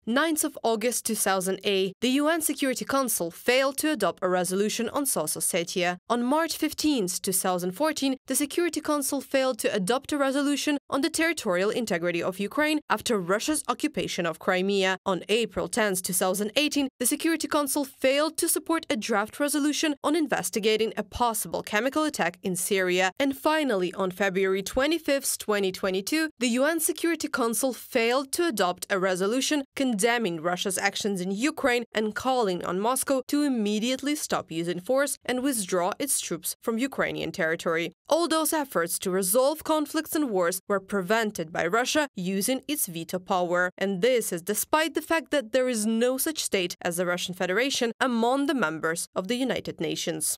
9th of August 2008, the UN Security Council failed to adopt a resolution on South Ossetia. On March 15, 2014, the Security Council failed to adopt a resolution on the territorial integrity of Ukraine after Russia's occupation of Crimea. On April 10, 2018, the Security Council failed to support a draft resolution on investigating a possible chemical attack in Syria. And finally, on February 25, 2022, the UN Security Council failed to adopt a resolution condemning Russia's actions in Ukraine and calling on Moscow to immediately stop using force and withdraw its troops from Ukrainian territory. All those efforts to resolve conflicts and wars were prevented by Russia using its veto power. And this is despite the fact that there is no such state as the Russian Federation among the members of the United Nations.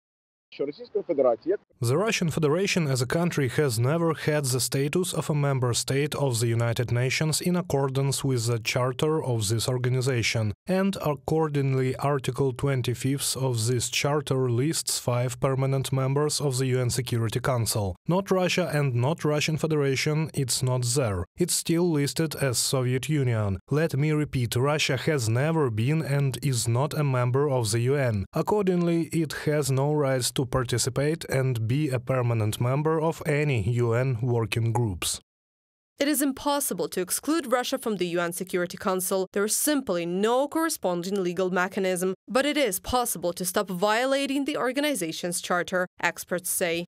The Russian Federation as a country has never had the status of a member state of the United Nations in accordance with the charter of this organization, and accordingly Article 25 of this charter lists 5 permanent members of the UN Security Council. Not Russia and not Russian Federation, it's not there. It's still listed as Soviet Union. Let me repeat, Russia has never been and is not a member of the UN. Accordingly, it has no rights to participate and be a permanent member of any UN working groups. It is impossible to exclude Russia from the UN Security Council. There is simply no corresponding legal mechanism, but it is possible to stop violating the organization's charter, experts say.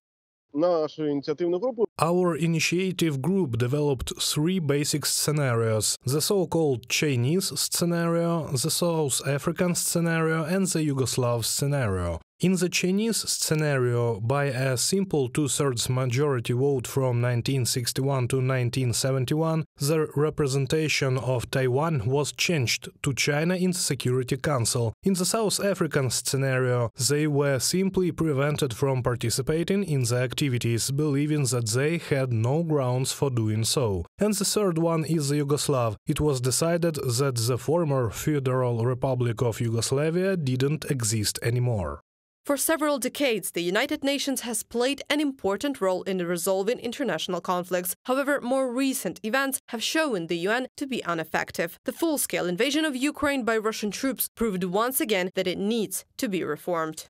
Our initiative group developed 3 basic scenarios: the so-called Chinese scenario, the South African scenario and the Yugoslav scenario. In the Chinese scenario, by a simple 2/3 majority vote from 1961 to 1971, the representation of Taiwan was changed to China in the Security Council. In the South African scenario, they were simply prevented from participating in the activities, believing that they had no grounds for doing so. And the third one is the Yugoslav. It was decided that the former Federal Republic of Yugoslavia didn't exist anymore. For several decades, the United Nations has played an important role in resolving international conflicts. However, more recent events have shown the UN to be ineffective. The full-scale invasion of Ukraine by Russian troops proved once again that it needs to be reformed.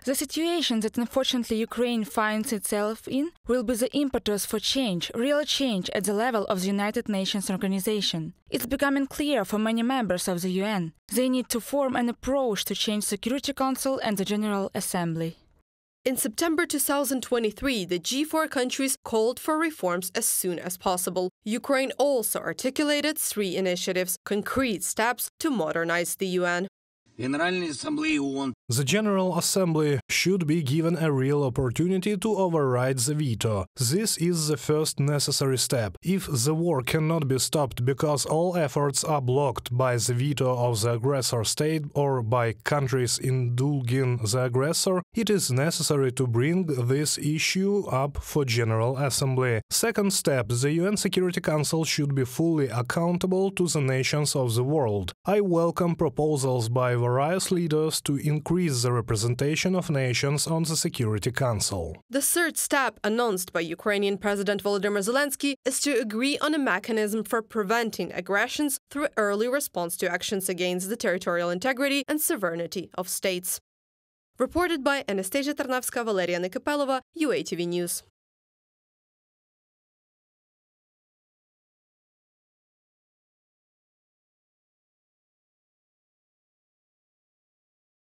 The situation that unfortunately Ukraine finds itself in will be the impetus for change, real change at the level of the United Nations organization. It's becoming clear for many members of the UN. They need to form an approach to change Security Council and the General Assembly. In September 2023, the G4 countries called for reforms as soon as possible. Ukraine also articulated 3 initiatives, concrete steps to modernize the UN. The General Assembly should be given a real opportunity to override the veto. This is the first necessary step. If the war cannot be stopped because all efforts are blocked by the veto of the aggressor state or by countries indulging the aggressor, it is necessary to bring this issue up for General Assembly. Second step, the UN Security Council should be fully accountable to the nations of the world. I welcome proposals by various leaders to increase the representation of nations on the Security Council. The third step, announced by Ukrainian President Volodymyr Zelensky, is to agree on a mechanism for preventing aggressions through early response to actions against the territorial integrity and sovereignty of states. Reported by Anastasia Tarnavska, Valeria Nikopelova, UATV News.